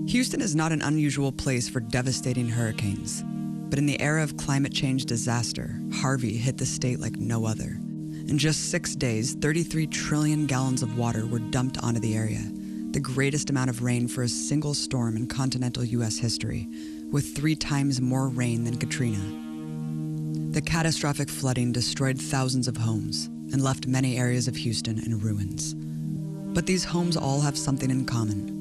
Houston is not an unusual place for devastating hurricanes, but in the era of climate change disaster, Harvey hit the state like no other. In just 6 days, 33 trillion gallons of water were dumped onto the area, the greatest amount of rain for a single storm in continental U.S. history, with 3 times more rain than Katrina. The catastrophic flooding destroyed thousands of homes and left many areas of Houston in ruins. But these homes all have something in common.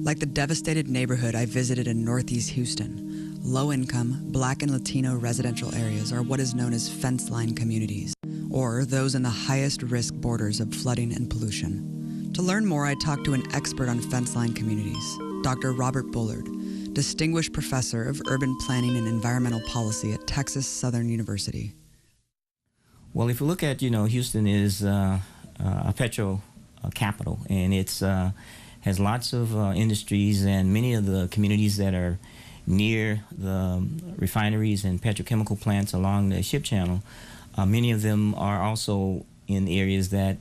Like the devastated neighborhood I visited in Northeast Houston, low-income, Black and Latino residential areas are what is known as fence-line communities, or those in the highest risk borders of flooding and pollution. To learn more, I talked to an expert on fence-line communities, Dr. Robert Bullard, Distinguished Professor of Urban Planning and Environmental Policy at Texas Southern University. Well, if you look at, Houston is a petro capital, and it's has lots of industries, and many of the communities that are near the refineries and petrochemical plants along the ship channel, many of them are also in areas that's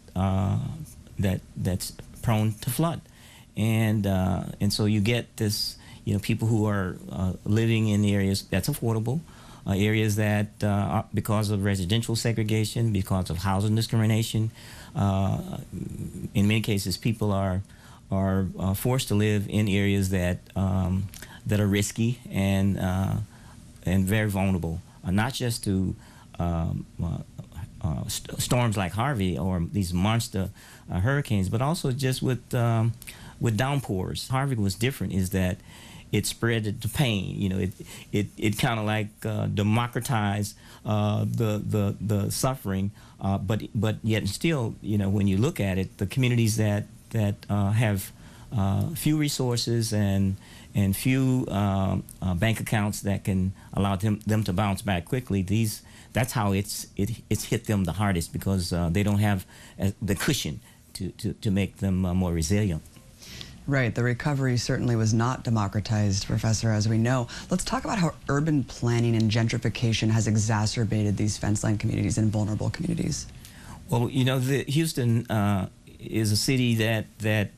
prone to flood, and so you get this, people who are living in areas that's affordable, areas that because of residential segregation, because of housing discrimination, in many cases people are forced to live in areas that that are risky and very vulnerable, not just to storms like Harvey or these monster hurricanes, but also just with downpours. Harvey was different, is that it spread the pain. It kind of like democratized the suffering, but yet still, when you look at it, the communities that have few resources and few bank accounts that can allow them to bounce back quickly. That's how it's hit them the hardest, because they don't have the cushion to make them more resilient. Right, the recovery certainly was not democratized, Professor, as we know. Let's talk about how urban planning and gentrification has exacerbated these fence-line communities and vulnerable communities. Well, Houston is a city that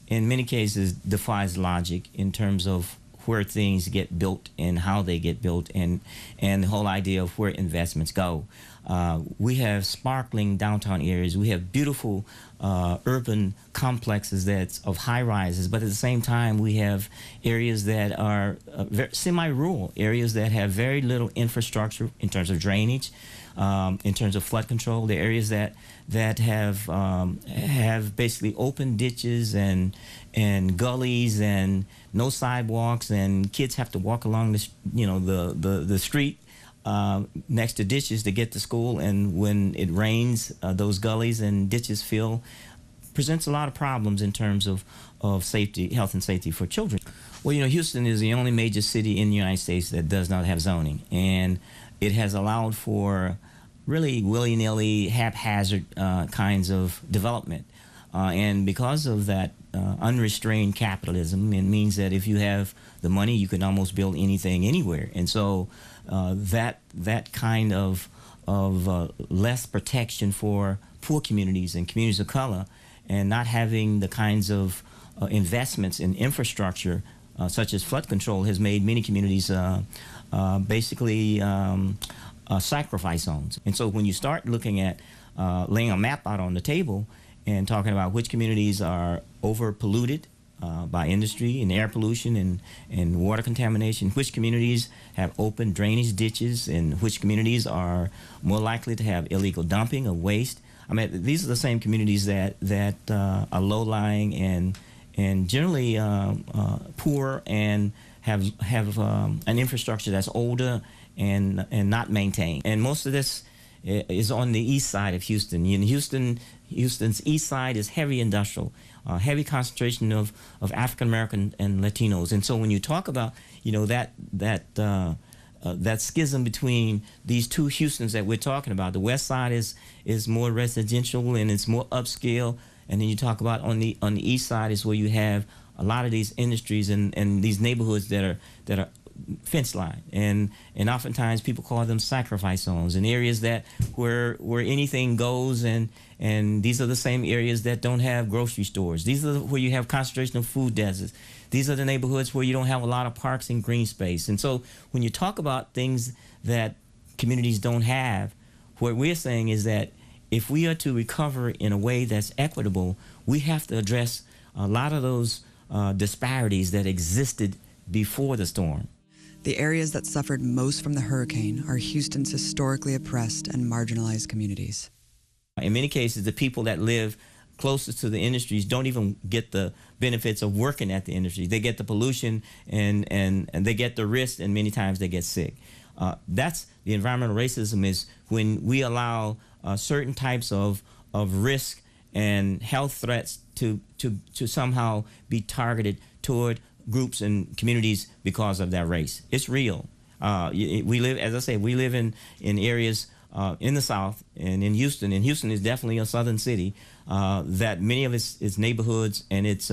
in many cases defies logic in terms of where things get built and how they get built, and the whole idea of where investments go. We have sparkling downtown areas. We have beautiful urban complexes that's of high rises, but at the same time we have areas that are semi-rural, areas that have very little infrastructure in terms of drainage, in terms of flood control. The areas that have basically open ditches and gullies and no sidewalks, and kids have to walk along the street next to ditches to get to school, and when it rains, those gullies and ditches fill. Presents a lot of problems in terms of safety, health and safety for children. Well, Houston is the only major city in the United States that does not have zoning, and it has allowed for really willy-nilly, haphazard kinds of development. And because of that unrestrained capitalism, it means that if you have the money, you can almost build anything anywhere. And so that kind of less protection for poor communities and communities of color, and not having the kinds of investments in infrastructure such as flood control, has made many communities basically sacrifice zones. And so when you start looking at laying a map out on the table and talking about which communities are over polluted by industry and air pollution and water contamination, which communities have open drainage ditches, and which communities are more likely to have illegal dumping of waste. I mean, these are the same communities that are low-lying and generally poor, and have an infrastructure that's older and not maintained. And most of this is on the east side of Houston. In Houston, Houston's east side is heavy industrial, heavy concentration of African American and Latinos. And so when you talk about, you know, that schism between these two Houstons that we're talking about, the west side is more residential and it's more upscale, and then you talk about on the east side is where you have a lot of these industries and these neighborhoods that are fence line, and oftentimes people call them sacrifice zones, and areas that where anything goes, and these are the same areas that don't have grocery stores. These are where you have concentration of food deserts. These are the neighborhoods where you don't have a lot of parks and green space. And so when you talk about things that communities don't have, what we're saying is that if we are to recover in a way that's equitable, we have to address a lot of those disparities that existed before the storm. The areas that suffered most from the hurricane are Houston's historically oppressed and marginalized communities. In many cases, the people that live closest to the industries don't even get the benefits of working at the industry. They get the pollution and they get the risk, and many times they get sick. That's the environmental racism, is when we allow certain types of risk and health threats to somehow be targeted toward groups and communities because of that race. It's real. We live, as I say, we live in areas in the South and in Houston, and Houston is definitely a southern city, that many of its neighborhoods and its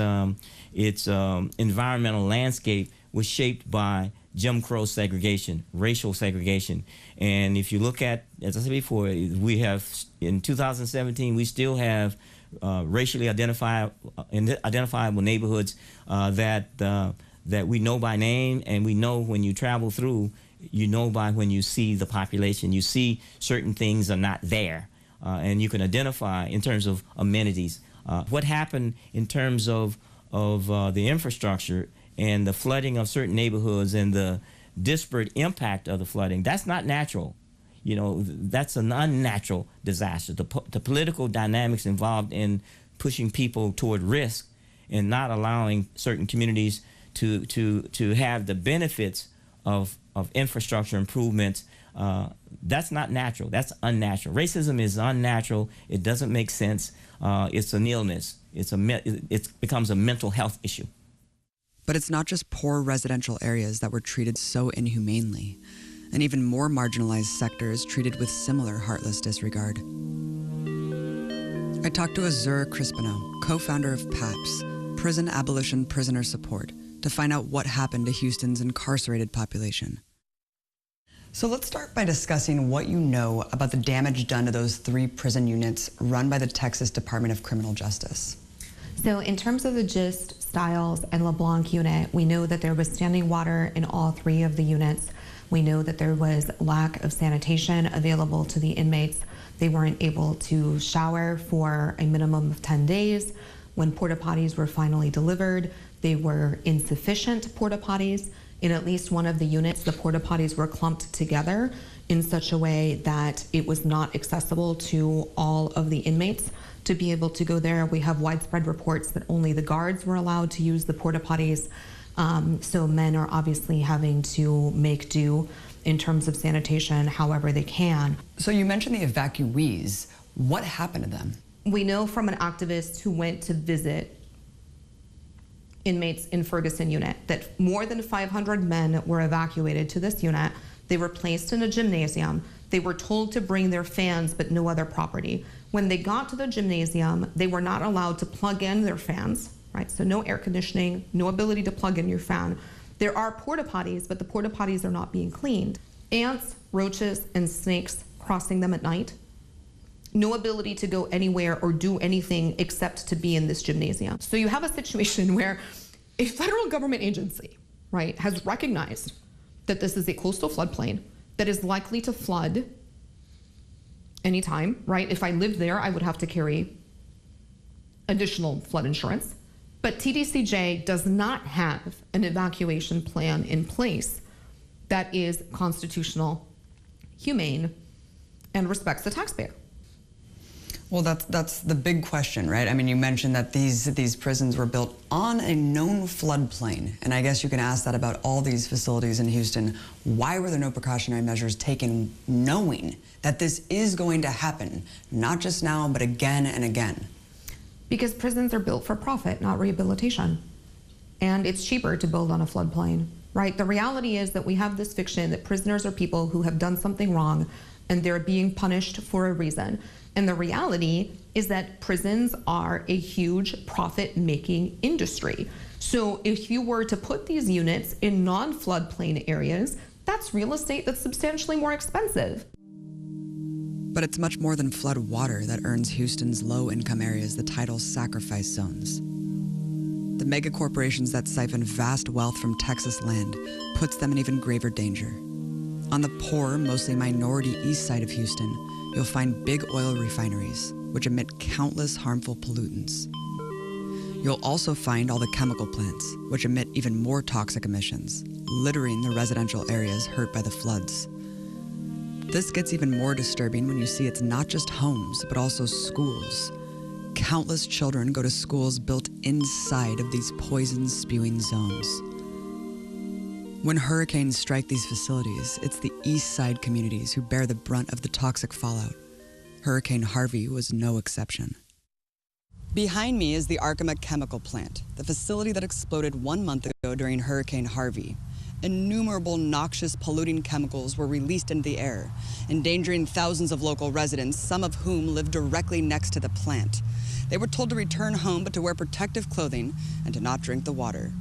environmental landscape was shaped by Jim Crow segregation, racial segregation. And if you look at, as I said before, we have, in 2017, we still have racially identifiable neighborhoods that we know by name, and we know when you travel through, you know by when you see the population, you see certain things are not there, and you can identify in terms of amenities. What happened in terms of the infrastructure and the flooding of certain neighborhoods and the disparate impact of the flooding, that's not natural. You know, that's an unnatural disaster. The political dynamics involved in pushing people toward risk and not allowing certain communities to have the benefits of infrastructure improvements, that's not natural. That's unnatural. Racism is unnatural. It doesn't make sense. It's an illness. It becomes a mental health issue. But it's not just poor residential areas that were treated so inhumanely, and even more marginalized sectors treated with similar heartless disregard. I talked to Azura Crispino, co-founder of PAPS, Prison Abolition Prisoner Support, to find out what happened to Houston's incarcerated population. So let's start by discussing what you know about the damage done to those 3 prison units run by the Texas Department of Criminal Justice. So in terms of the Gist, Stiles, and LeBlanc unit, we know that there was standing water in all 3 of the units. We know that there was lack of sanitation available to the inmates. They weren't able to shower for a minimum of 10 days. When porta potties were finally delivered, they were insufficient porta potties. In at least one of the units, the porta potties were clumped together in such a way that it was not accessible to all of the inmates to be able to go there. We have widespread reports that only the guards were allowed to use the porta potties. So men are obviously having to make do in terms of sanitation however they can. So you mentioned the evacuees. What happened to them? We know from an activist who went to visit inmates in Ferguson unit that more than 500 men were evacuated to this unit. They were placed in a gymnasium. They were told to bring their fans but no other property. When they got to the gymnasium, they were not allowed to plug in their fans, right? So no air conditioning, no ability to plug in your fan. There are porta potties, but the porta potties are not being cleaned. Ants, roaches, and snakes crossing them at night. No ability to go anywhere or do anything except to be in this gymnasium. So you have a situation where a federal government agency, right, has recognized that this is a coastal floodplain that is likely to flood anytime, right? If I lived there, I would have to carry additional flood insurance. But TDCJ does not have an evacuation plan in place that is constitutional, humane, and respects the taxpayer. Well, that's the big question, right? I mean, you mentioned that these prisons were built on a known floodplain, and I guess you can ask that about all these facilities in Houston. Why were there no precautionary measures taken knowing that this is going to happen, not just now, but again and again? Because prisons are built for profit, not rehabilitation. And it's cheaper to build on a floodplain, right? The reality is that we have this fiction that prisoners are people who have done something wrong and they're being punished for a reason. And the reality is that prisons are a huge profit-making industry. So if you were to put these units in non-floodplain areas, that's real estate that's substantially more expensive. But it's much more than flood water that earns Houston's low-income areas the title sacrifice zones. The mega corporations that siphon vast wealth from Texas land puts them in even graver danger. On the poor, mostly minority east side of Houston, you'll find big oil refineries, which emit countless harmful pollutants. You'll also find all the chemical plants, which emit even more toxic emissions, littering the residential areas hurt by the floods. This gets even more disturbing when you see it's not just homes, but also schools. Countless children go to schools built inside of these poison-spewing zones. When hurricanes strike these facilities, it's the east side communities who bear the brunt of the toxic fallout. Hurricane Harvey was no exception. Behind me is the Arkema chemical plant, the facility that exploded 1 month ago during Hurricane Harvey. Innumerable noxious polluting chemicals were released into the air, endangering thousands of local residents, some of whom live directly next to the plant. They were told to return home, but to wear protective clothing and to not drink the water.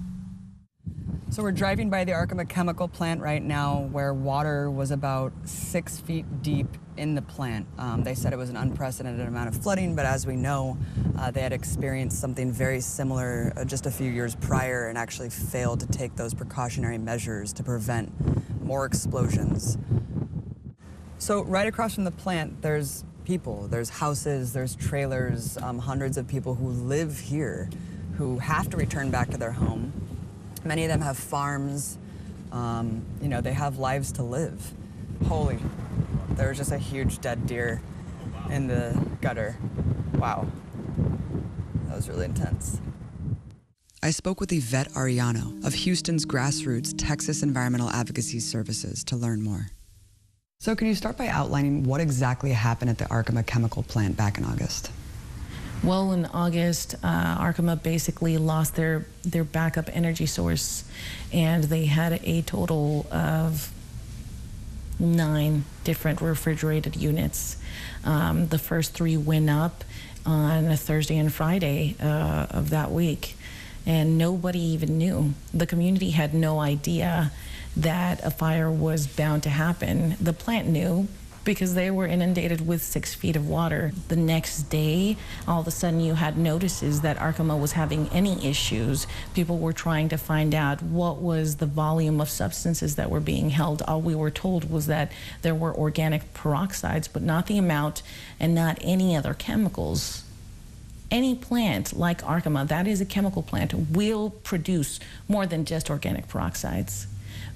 So we're driving by the Arkema chemical plant right now, where water was about 6 feet deep in the plant. They said it was an unprecedented amount of flooding, but as we know, they had experienced something very similar just a few years prior and actually failed to take those precautionary measures to prevent more explosions. So right across from the plant, there's people, there's houses, there's trailers, hundreds of people who live here who have to return back to their home. Many of them have farms, they have lives to live. Holy, there was just a huge dead deer in the gutter. Wow, that was really intense. I spoke with Yvette Ariano of Houston's grassroots Texas Environmental Advocacy Services to learn more. So can you start by outlining what exactly happened at the Arkema chemical plant back in August? Well, in August, Arkema basically lost their backup energy source, and they had a total of 9 different refrigerated units. The first 3 went up on a Thursday and Friday of that week, and nobody even knew. The community had no idea that a fire was bound to happen. The plant knew, because they were inundated with 6 feet of water. The next day, all of a sudden you had notices that Arkema was having any issues. People were trying to find out what was the volume of substances that were being held. All we were told was that there were organic peroxides, but not the amount and not any other chemicals. Any plant like Arkema, that is a chemical plant, will produce more than just organic peroxides.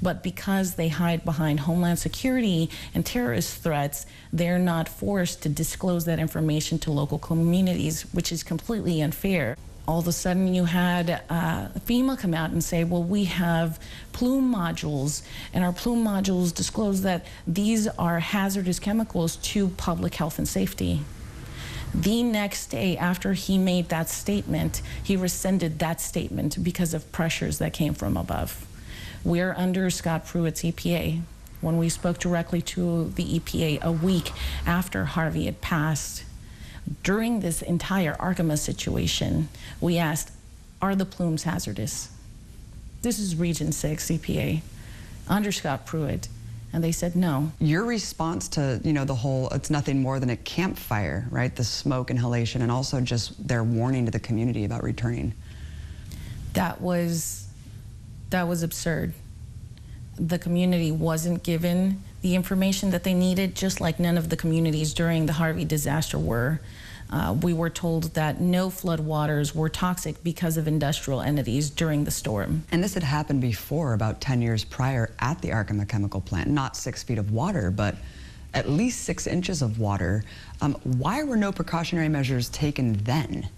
But because they hide behind Homeland Security and terrorist threats, they're not forced to disclose that information to local communities, which is completely unfair. All of a sudden you had FEMA come out and say, well, we have plume modules, and our plume modules disclose that these are hazardous chemicals to public health and safety. The next day after he made that statement, he rescinded that statement because of pressures that came from above. We're under Scott Pruitt's EPA. When we spoke directly to the EPA a week after Harvey had passed, during this entire Arkema situation, we asked, are the plumes hazardous? This is Region 6 EPA, under Scott Pruitt, and they said no. Your response to, the whole, it's nothing more than a campfire, right? The smoke inhalation, and also just their warning to the community about returning. That was absurd. The community wasn't given the information that they needed, just like none of the communities during the Harvey disaster were. We were told that no floodwaters were toxic because of industrial entities during the storm. And this had happened before, about 10 years prior, at the Arkema chemical plant. Not 6 feet of water, but at least 6 inches of water. Why were no precautionary measures taken then?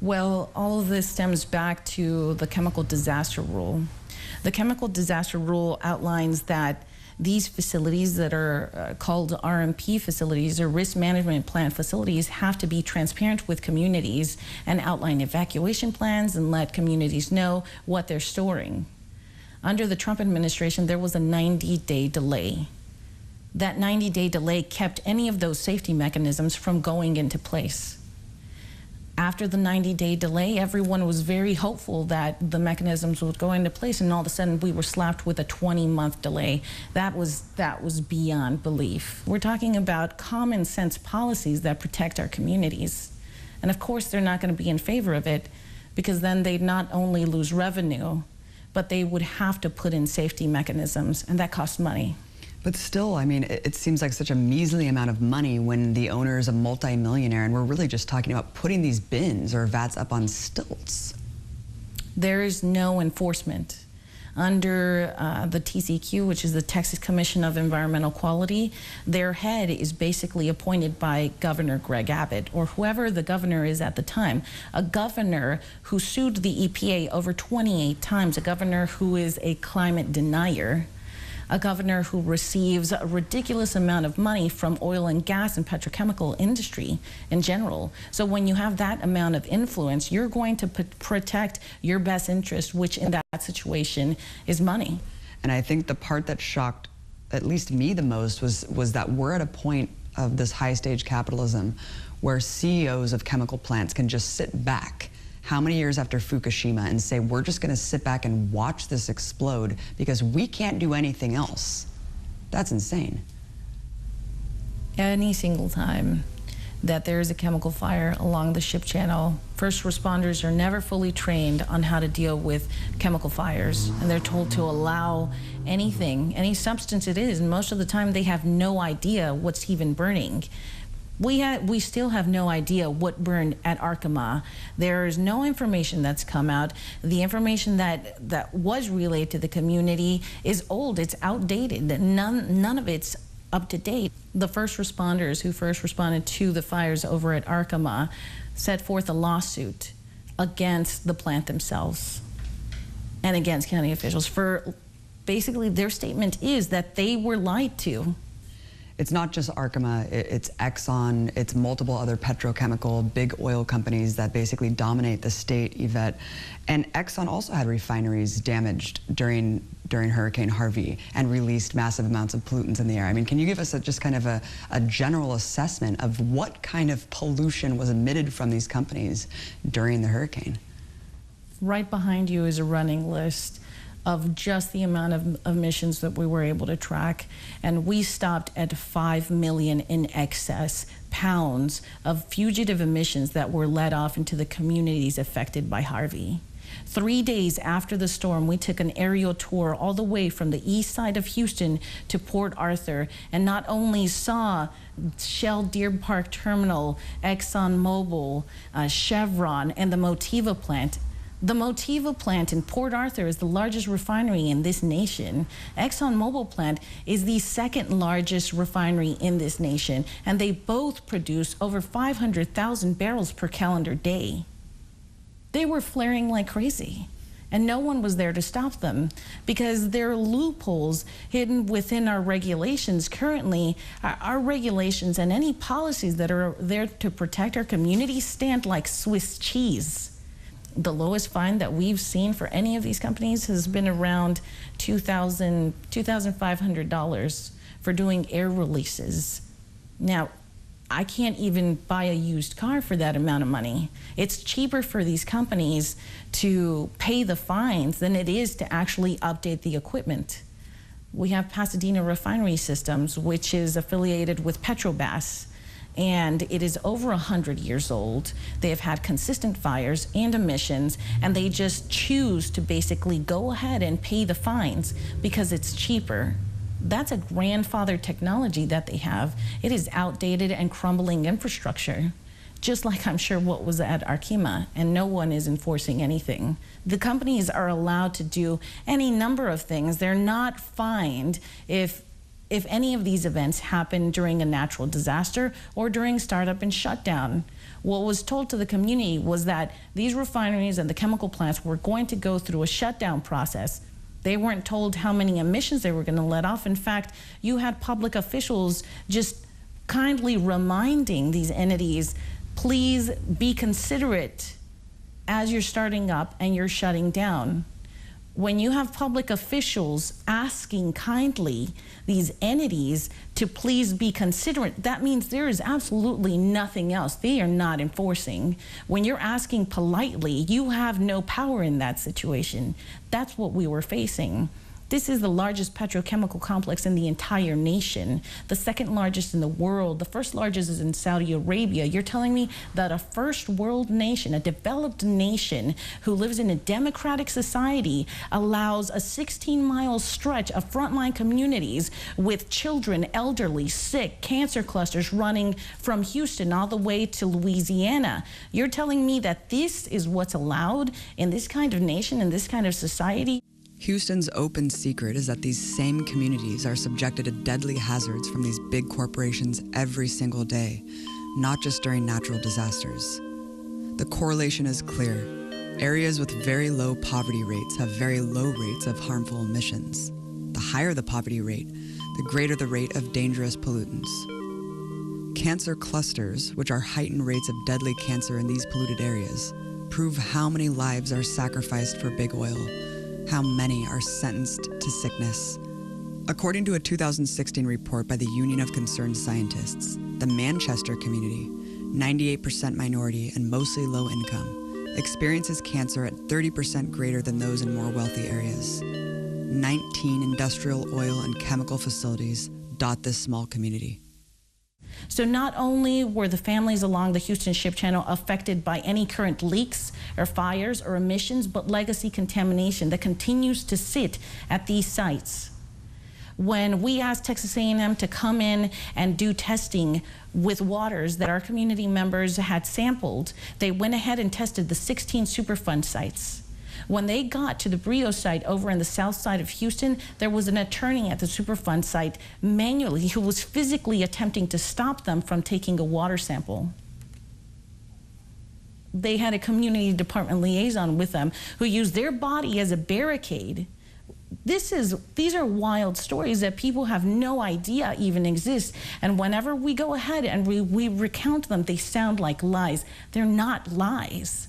Well, all of this stems back to the chemical disaster rule. The chemical disaster rule outlines that these facilities that are called RMP facilities, or risk management plan facilities, have to be transparent with communities and outline evacuation plans and let communities know what they're storing. Under the Trump administration, there was a 90-day delay. That 90-day delay kept any of those safety mechanisms from going into place. After the 90-day delay, everyone was very hopeful that the mechanisms would go into place, and all of a sudden we were slapped with a 20-month delay. That was beyond belief. We're talking about common sense policies that protect our communities. And of course they're not going to be in favor of it, because then they'd not only lose revenue, but they would have to put in safety mechanisms, and that costs money. But still, I mean, it seems like such a measly amount of money when the owner is a multimillionaire, and we're really just talking about putting these bins or vats up on stilts. There is no enforcement. Under the TCQ, which is the Texas Commission of Environmental Quality, their head is basically appointed by Governor Greg Abbott, or whoever the governor is at the time. A governor who sued the EPA over 28 times, a governor who is a climate denier, a governor who receives a ridiculous amount of money from oil and gas and petrochemical industry in general. So when you have that amount of influence, you're going to protect your best interest, which in that situation is money. And I think the part that shocked at least me the most was that we're at a point of this high stage capitalism where CEOs of chemical plants can just sit back how many years after Fukushima and say, we're just going to sit back and watch this explode because we can't do anything else. That's insane. Any single time that there is a chemical fire along the ship channel, first responders are never fully trained on how to deal with chemical fires, and they're told to allow anything, any substance it is, and most of the time they have no idea what's even burning. We still have no idea what burned at Arkema. There is no information that's come out. The information that was relayed to the community is old, it's outdated. None of it's up to date. The first responders who first responded to the fires over at Arkema set forth a lawsuit against the plant themselves and against county officials for basically their statement is that they were lied to. It's not just Arkema, it's Exxon, it's multiple other petrochemical, big oil companies that basically dominate the state, Yvette. And Exxon also had refineries damaged during Hurricane Harvey and released massive amounts of pollutants in the air. I mean, can you give us just kind of a general assessment of what kind of pollution was emitted from these companies during the hurricane? Right behind you is a running list of just the amount of emissions that we were able to track, and we stopped at 5 million in excess pounds of fugitive emissions that were let off into the communities affected by Harvey. 3 days after the storm, we took an aerial tour all the way from the east side of Houston to Port Arthur, and not only saw Shell Deer Park Terminal, ExxonMobil, Chevron, and the Motiva plant. The Motiva plant in Port Arthur is the largest refinery in this nation. ExxonMobil plant is the second largest refinery in this nation, and they both produce over 500,000 barrels per calendar day. They were flaring like crazy, and no one was there to stop them because there are loopholes hidden within our regulations. Currently, our regulations and any policies that are there to protect our communities stand like Swiss cheese. The lowest fine that we've seen for any of these companies has been around $2,500 for doing air releases. Now, I can't even buy a used car for that amount of money. It's cheaper for these companies to pay the fines than it is to actually update the equipment. We have Pasadena Refinery Systems, which is affiliated with Petrobras, and it is over 100 years old. They have had consistent fires and emissions, and they just choose to basically go ahead and pay the fines because it's cheaper. That's a grandfather technology that they have. It is outdated and crumbling infrastructure, just like I'm sure what was at Arkema, and no one is enforcing anything. The companies are allowed to do any number of things. They're not fined if if any of these events happen during a natural disaster or during startup and shutdown. What was told to the community was that these refineries and the chemical plants were going to go through a shutdown process. They weren't told how many emissions they were going to let off. In fact, you had public officials just kindly reminding these entities, please be considerate as you're starting up and you're shutting down. When you have public officials asking kindly these entities to please be considerate, that means there is absolutely nothing else. They are not enforcing. When you're asking politely, you have no power in that situation. That's what we were facing. This is the largest petrochemical complex in the entire nation, the second largest in the world. The first largest is in Saudi Arabia. You're telling me that a first world nation, a developed nation who lives in a democratic society, allows a 16-mile stretch of frontline communities with children, elderly, sick, cancer clusters running from Houston all the way to Louisiana. You're telling me that this is what's allowed in this kind of nation, in this kind of society? Houston's open secret is that these same communities are subjected to deadly hazards from these big corporations every single day, not just during natural disasters. The correlation is clear. Areas with very low poverty rates have very low rates of harmful emissions. The higher the poverty rate, the greater the rate of dangerous pollutants. Cancer clusters, which are heightened rates of deadly cancer in these polluted areas, prove how many lives are sacrificed for big oil, how many are sentenced to sickness. According to a 2016 report by the Union of Concerned Scientists, the Manchester community, 98% minority and mostly low income, experiences cancer at 30% greater than those in more wealthy areas. 19 industrial oil and chemical facilities dot this small community. So not only were the families along the Houston Ship Channel affected by any current leaks or fires or emissions, but legacy contamination that continues to sit at these sites. When we asked Texas A&M to come in and do testing with waters that our community members had sampled, they went ahead and tested the 16 Superfund sites. When they got to the Brio site over in the south side of Houston, there was an attorney at the Superfund site manually who was physically attempting to stop them from taking a water sample. They had a community department liaison with them who used their body as a barricade. These are wild stories that people have no idea even exist. And whenever we go ahead and we recount them, they sound like lies. They're not lies.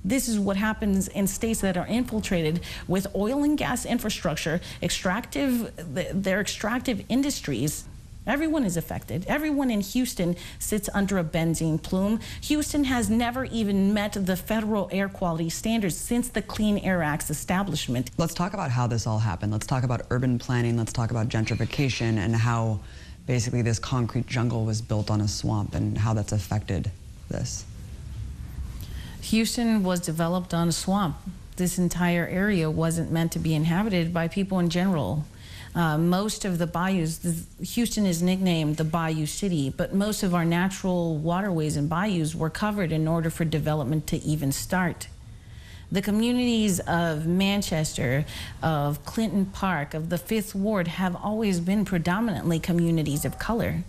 This is what happens in states that are infiltrated with oil and gas infrastructure, their extractive industries. Everyone is affected. Everyone in Houston sits under a benzene plume. Houston has never even met the federal air quality standards since the Clean Air Act's establishment. Let's talk about how this all happened. Let's talk about urban planning. Let's talk about gentrification and how basically this concrete jungle was built on a swamp and how that's affected this. Houston was developed on a swamp. This entire area wasn't meant to be inhabited by people in general. Most of the bayous, Houston is nicknamed the Bayou City, but most of our natural waterways and bayous were covered in order for development to even start. The communities of Manchester, of Clinton Park, of the 5th Ward have always been predominantly communities of color.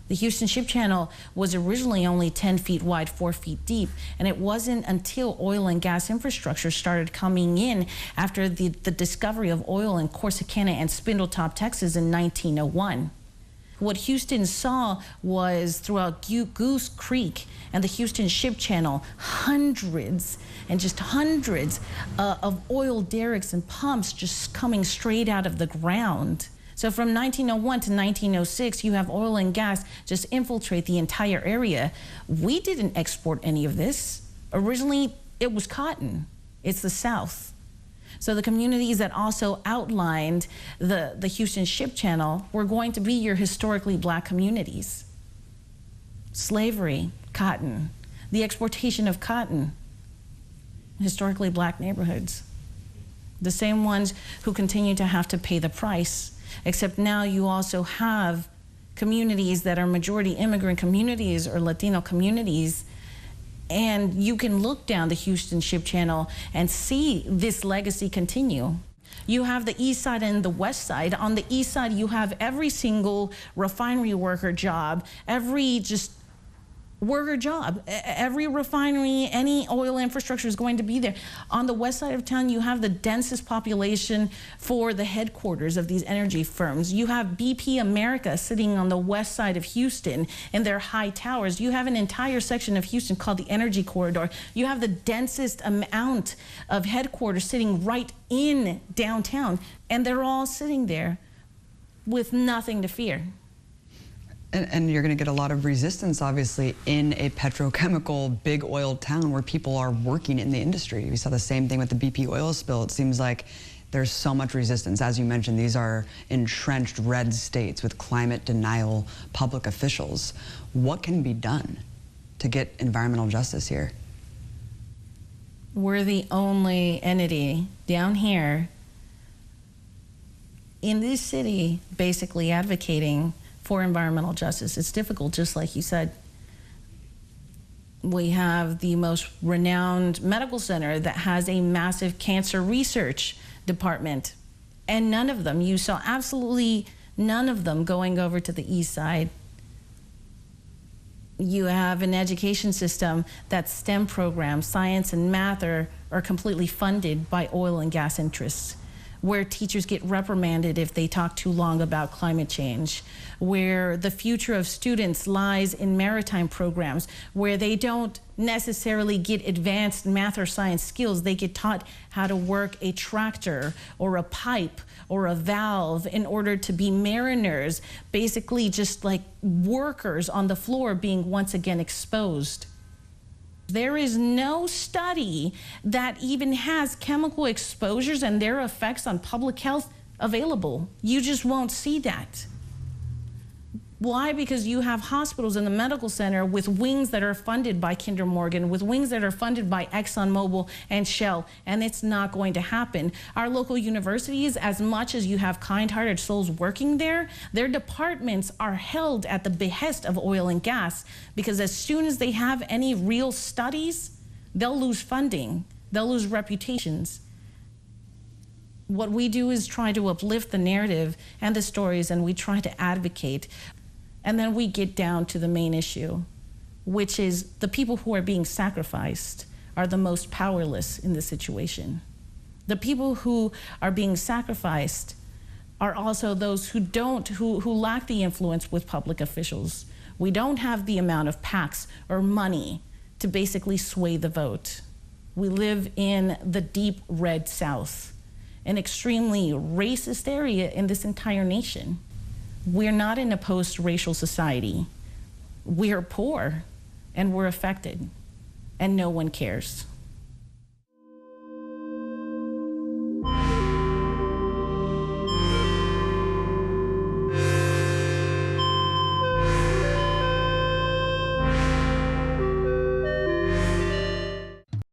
The Houston Ship Channel was originally only 10 feet wide, 4 feet deep, and it wasn't until oil and gas infrastructure started coming in after the discovery of oil in Corsicana and Spindletop, Texas in 1901. What Houston saw was throughout Goose Creek and the Houston Ship Channel, hundreds and just hundreds of oil derricks and pumps just coming straight out of the ground. So from 1901 to 1906, you have oil and gas just infiltrate the entire area. We didn't export any of this. Originally, it was cotton. It's the South. So the communities that also outlined the Houston Ship Channel were going to be your historically black communities. Slavery, cotton, the exportation of cotton, historically black neighborhoods. The same ones who continue to have to pay the price. Except now you also have communities that are majority immigrant communities or Latino communities, and you can look down the Houston Ship Channel and see this legacy continue. You have the east side and the west side. On the east side, you have every single refinery worker job, every just worker job. Every refinery, any oil infrastructure is going to be there. On the west side of town, you have the densest population for the headquarters of these energy firms. You have BP America sitting on the west side of Houston in their high towers. You have an entire section of Houston called the Energy Corridor. You have the densest amount of headquarters sitting right in downtown, and they're all sitting there with nothing to fear. And you're going to get a lot of resistance, obviously, in a petrochemical, big oil town where people are working in the industry. We saw the same thing with the BP oil spill. It seems like there's so much resistance. As you mentioned, these are entrenched red states with climate denial public officials. What can be done to get environmental justice here? We're the only entity down here in this city basically advocating for environmental justice. It's difficult, just like you said. We have the most renowned medical center that has a massive cancer research department, and none of them, you saw absolutely none of them going over to the east side. You have an education system that STEM programs, science and math, are completely funded by oil and gas interests, where teachers get reprimanded if they talk too long about climate change, where the future of students lies in maritime programs, where they don't necessarily get advanced math or science skills. They get taught how to work a tractor or a pipe or a valve in order to be mariners, basically just like workers on the floor being once again exposed. There is no study that even has chemical exposures and their effects on public health available. You just won't see that. Why? Because you have hospitals in the medical center with wings that are funded by Kinder Morgan, with wings that are funded by ExxonMobil and Shell, and it's not going to happen. Our local universities, as much as you have kind-hearted souls working there, their departments are held at the behest of oil and gas, because as soon as they have any real studies, they'll lose funding, they'll lose reputations. What we do is try to uplift the narrative and the stories, and we try to advocate. And then we get down to the main issue, which is the people who are being sacrificed are the most powerless in this situation. The people who are being sacrificed are also those who lack the influence with public officials. We don't have the amount of PACs or money to basically sway the vote. We live in the deep red South, an extremely racist area in this entire nation. We're not in a post-racial society. We're poor and we're affected, and no one cares.